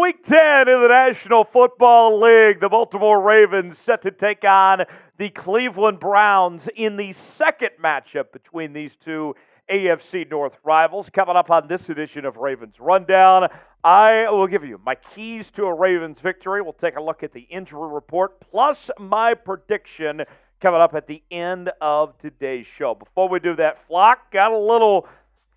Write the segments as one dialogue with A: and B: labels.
A: Week 10 in the National Football League. The Baltimore Ravens set to take on the Cleveland Browns in the second matchup between these two AFC North rivals. Coming up on this edition of Ravens Rundown, I will give you my keys to a Ravens victory. We'll take a look at the injury report, plus my prediction coming up at the end of today's show. Before we do that, Flock, got a little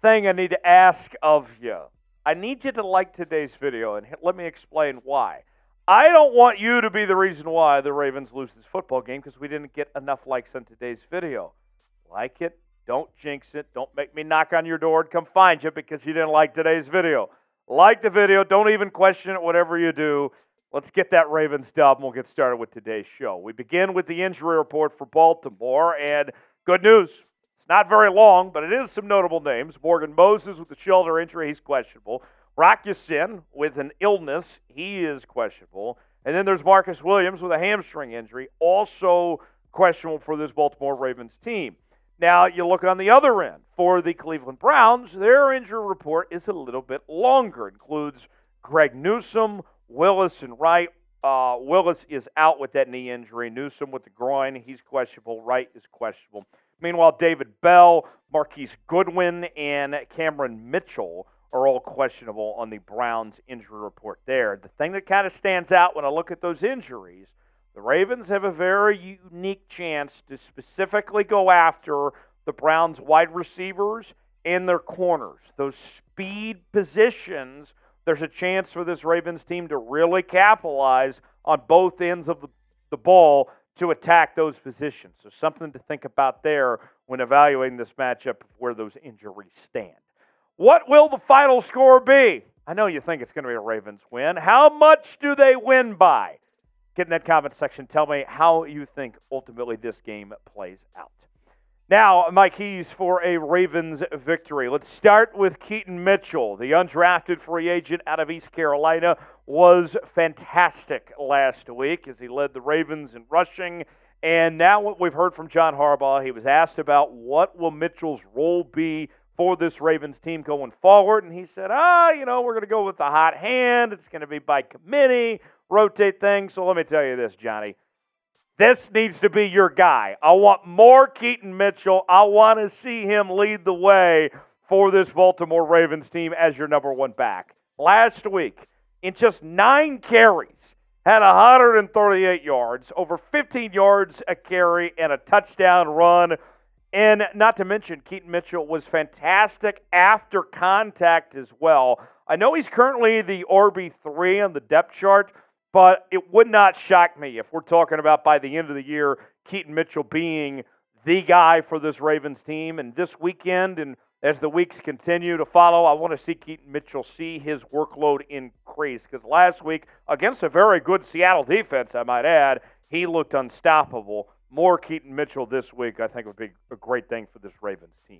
A: thing I need to ask of you. I need you to like today's video, and let me explain why. I don't want you to be the reason why the Ravens lose this football game because we didn't get enough likes on today's video. Like it, don't jinx it, don't make me knock on your door and come find you because you didn't like today's video. Like the video, don't even question it, whatever you do. Let's get that Ravens dub, and we'll get started with today's show. We begin with the injury report for Baltimore, and good news. It's not very long, but it is some notable names. Morgan Moses with the shoulder injury, he's questionable. Rock Ya-Sin with an illness, he is questionable. And then there's Marcus Williams with a hamstring injury, also questionable for this Baltimore Ravens team. Now, you look on the other end. For the Cleveland Browns, their injury report is a little bit longer. It includes Greg Newsome, Willis, and Wright. Willis is out with that knee injury. Newsome with the groin, he's questionable. Wright is questionable. Meanwhile, David Bell, Marquise Goodwin, and Cameron Mitchell are all questionable on the Browns injury report there. The thing that kind of stands out when I look at those injuries, the Ravens have a very unique chance to specifically go after the Browns wide receivers and their corners. Those speed positions, there's a chance for this Ravens team to really capitalize on both ends of the ball to attack those positions. So something to think about there when evaluating this matchup where those injuries stand. What will the final score be? I know you think it's going to be a Ravens win. How much do they win by? Get in that comment section. Tell me how you think ultimately this game plays out. Now, my keys for a Ravens victory. Let's start with Keaton Mitchell. The undrafted free agent out of East Carolina was fantastic last week as he led the Ravens in rushing. And now what we've heard from John Harbaugh, he was asked about what will Mitchell's role be for this Ravens team going forward. And he said, we're going to go with the hot hand. It's going to be by committee, rotate things. So let me tell you this, Johnny. This needs to be your guy. I want more Keaton Mitchell. I want to see him lead the way for this Baltimore Ravens team as your number one back. Last week, in just 9 carries, had 138 yards, over 15 yards a carry, and a touchdown run. And not to mention, Keaton Mitchell was fantastic after contact as well. I know he's currently the RB3 on the depth chart, but it would not shock me if we're talking about by the end of the year, Keaton Mitchell being the guy for this Ravens team. And this weekend, and as the weeks continue to follow, I want to see Keaton Mitchell see his workload increase. Because last week, against a very good Seattle defense, I might add, he looked unstoppable. More Keaton Mitchell this week, I think, would be a great thing for this Ravens team.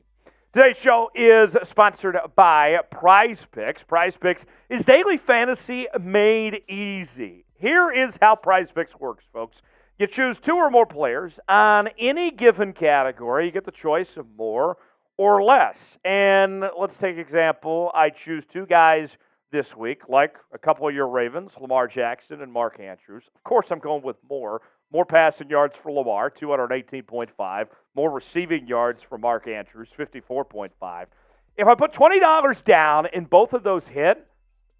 A: Today's show is sponsored by Prize Picks. Prize Picks is daily fantasy made easy. Here is how Prize Picks works, folks. You choose 2 or more players on any given category. You get the choice of more or less. And let's take example. I choose 2 guys this week, like a couple of your Ravens, Lamar Jackson and Mark Andrews. Of course, I'm going with more. More passing yards for Lamar, 218.5. More receiving yards for Mark Andrews, 54.5. If I put $20 down and both of those hit,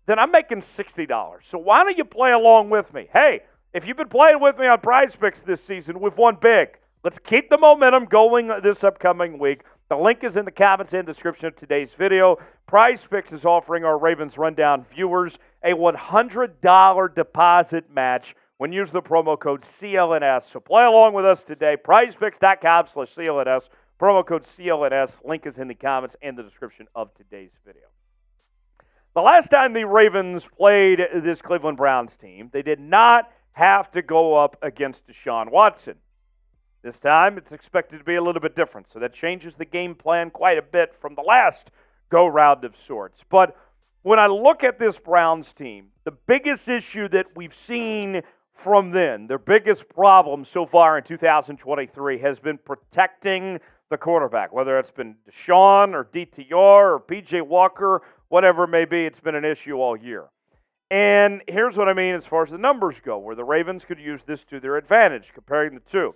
A: then I'm making $60. So why don't you play along with me? Hey, if you've been playing with me on Prize Picks this season, we've won big. Let's keep the momentum going this upcoming week. The link is in the comments and description of today's video. Prize Picks is offering our Ravens Rundown viewers a $100 deposit match when you use the promo code CLNS. So play along with us today. PrizePicks.com/CLNS. Promo code CLNS. Link is in the comments and the description of today's video. The last time the Ravens played this Cleveland Browns team, they did not have to go up against Deshaun Watson. This time, it's expected to be a little bit different, so that changes the game plan quite a bit from the last go-round of sorts. But when I look at this Browns team, the biggest issue that we've seen from then, their biggest problem so far in 2023 has been protecting the quarterback, whether it's been Deshaun or DTR or P.J. Walker, whatever it may be, it's been an issue all year. And here's what I mean as far as the numbers go, where the Ravens could use this to their advantage, comparing the two.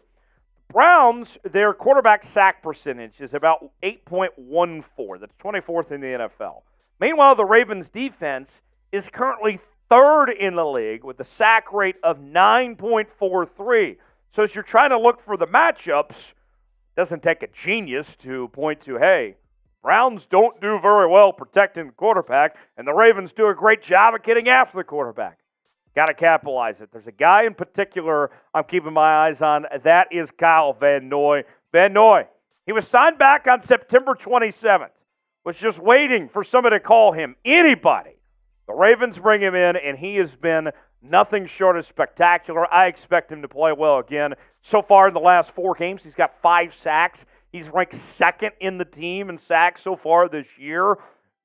A: Browns, their quarterback sack percentage is about 8.14. That's 24th in the NFL. Meanwhile, the Ravens' defense is currently third in the league with a sack rate of 9.43. So as you're trying to look for the matchups, it doesn't take a genius to point to, hey, Browns don't do very well protecting the quarterback, and the Ravens do a great job at getting after the quarterback. Got to capitalize it. There's a guy in particular I'm keeping my eyes on. That is Kyle Van Noy. Van Noy, he was signed back on September 27th. Was just waiting for somebody to call him. Anybody. The Ravens bring him in, and he has been nothing short of spectacular. I expect him to play well again. So far in the last 4 games, he's got 5 sacks. He's ranked second in the team in sacks so far this year,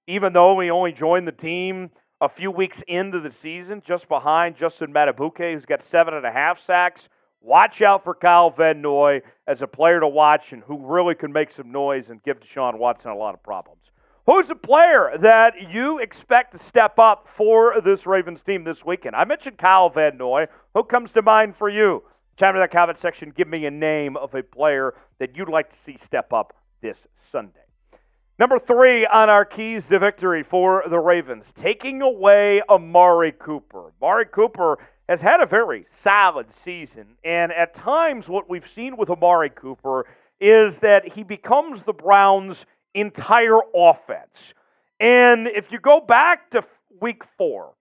A: even though he only joined the team a few weeks into the season, just behind Justin Matabuke, who's got 7.5 sacks. Watch out for Kyle Van Noy as a player to watch and who really can make some noise and give Deshaun Watson a lot of problems. Who's a player that you expect to step up for this Ravens team this weekend? I mentioned Kyle Van Noy. Who comes to mind for you? Chime in that comment section. Give me a name of a player that you'd like to see step up this Sunday. Number 3 on our keys to victory for the Ravens, taking away Amari Cooper. Amari Cooper has had a very solid season, and at times what we've seen with Amari Cooper is that he becomes the Browns' entire offense. And if you go back to week 4,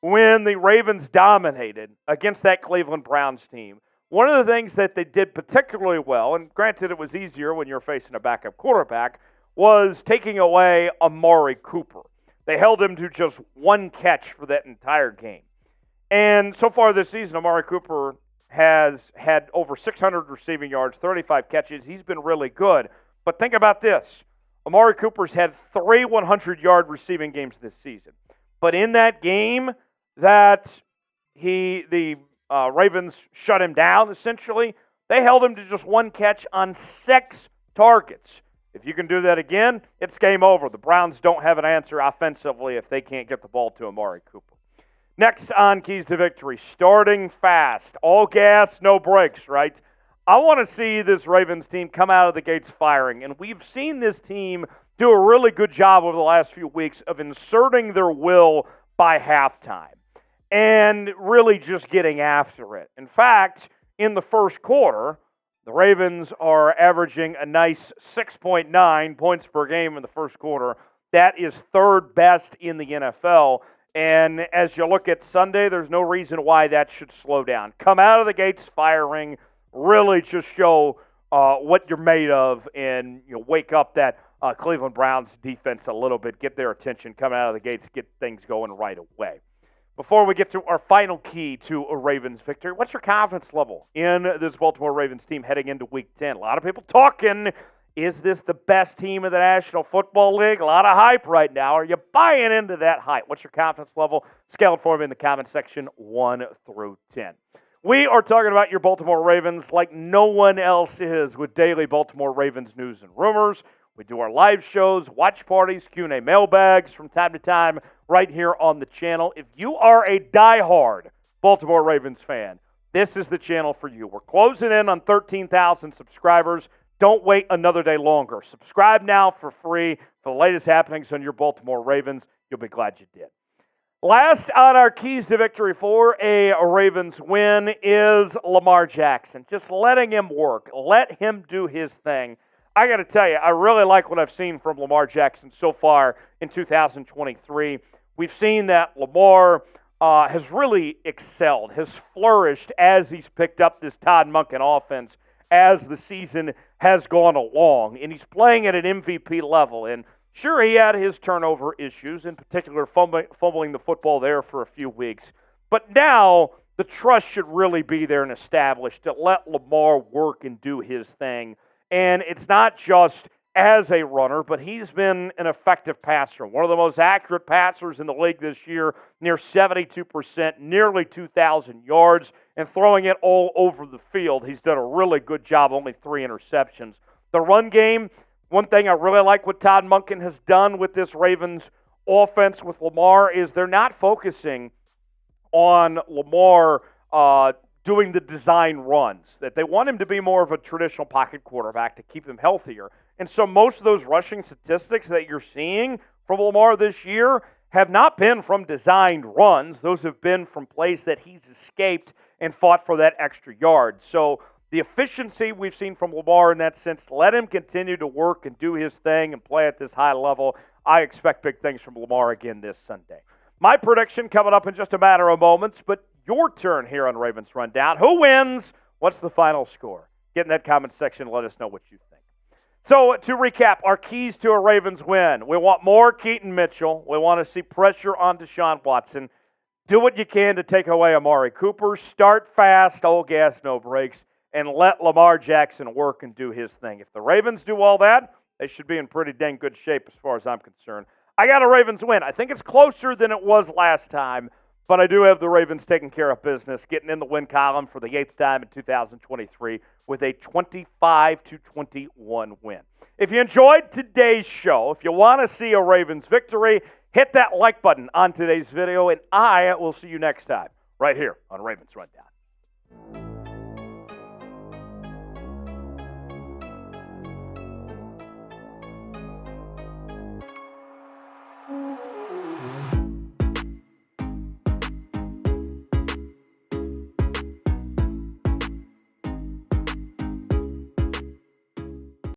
A: when the Ravens dominated against that Cleveland Browns team, one of the things that they did particularly well, and granted it was easier when you're facing a backup quarterback, was taking away Amari Cooper. They held him to just 1 catch for that entire game. And so far this season, Amari Cooper has had over 600 receiving yards, 35 catches. He's been really good. But think about this. Amari Cooper's had 3 100-yard receiving games this season. But in that game that the Ravens shut him down, essentially, they held him to just 1 catch on 6 targets. If you can do that again, it's game over. The Browns don't have an answer offensively if they can't get the ball to Amari Cooper. Next on Keys to Victory, starting fast. All gas, no brakes, right? I want to see this Ravens team come out of the gates firing, and we've seen this team do a really good job over the last few weeks of inserting their will by halftime and really just getting after it. In fact, in the first quarter, the Ravens are averaging a nice 6.9 points per game in the first quarter. That is 3rd best in the NFL. And as you look at Sunday, there's no reason why that should slow down. Come out of the gates firing, really just show what you're made of, and wake up that Cleveland Browns defense a little bit, get their attention, come out of the gates, get things going right away. Before we get to our final key to a Ravens victory, what's your confidence level in this Baltimore Ravens team heading into Week 10? A lot of people talking, is this the best team in the National Football League? A lot of hype right now. Are you buying into that hype? What's your confidence level? Scale it for me in the comment section, 1 through 10. We are talking about your Baltimore Ravens like no one else is with daily Baltimore Ravens news and rumors. We do our live shows, watch parties, Q&A mailbags from time to time right here on the channel. If you are a diehard Baltimore Ravens fan, this is the channel for you. We're closing in on 13,000 subscribers. Don't wait another day longer. Subscribe now for free for the latest happenings on your Baltimore Ravens. You'll be glad you did. Last on our keys to victory for a Ravens win is Lamar Jackson. Just letting him work. Let him do his thing. I got to tell you, I really like what I've seen from Lamar Jackson so far in 2023. We've seen that Lamar has really excelled, has flourished as he's picked up this Todd Monken offense as the season has gone along. And he's playing at an MVP level. And sure, he had his turnover issues, in particular fumbling the football there for a few weeks. But now the trust should really be there and established to let Lamar work and do his thing. And it's not just as a runner, but he's been an effective passer. One of the most accurate passers in the league this year, near 72%, nearly 2,000 yards, and throwing it all over the field. He's done a really good job, only 3 interceptions. The run game, one thing I really like what Todd Monken has done with this Ravens offense with Lamar is they're not focusing on Lamar doing the design runs, that they want him to be more of a traditional pocket quarterback to keep him healthier. And so most of those rushing statistics that you're seeing from Lamar this year have not been from designed runs. Those have been from plays that he's escaped and fought for that extra yard. So the efficiency we've seen from Lamar in that sense, let him continue to work and do his thing and play at this high level. I expect big things from Lamar again this Sunday. My prediction coming up in just a matter of moments, but your turn here on Ravens Rundown. Who wins? What's the final score? Get in that comment section and let us know what you think. So to recap, our keys to a Ravens win. We want more Keaton Mitchell. We want to see pressure on Deshaun Watson. Do what you can to take away Amari Cooper. Start fast, all gas, no brakes, and let Lamar Jackson work and do his thing. If the Ravens do all that, they should be in pretty dang good shape as far as I'm concerned. I got a Ravens win. I think it's closer than it was last time, but I do have the Ravens taking care of business, getting in the win column for the 8th time in 2023 with a 25-21 win. If you enjoyed today's show, if you want to see a Ravens victory, hit that like button on today's video, and I will see you next time right here on Ravens Rundown.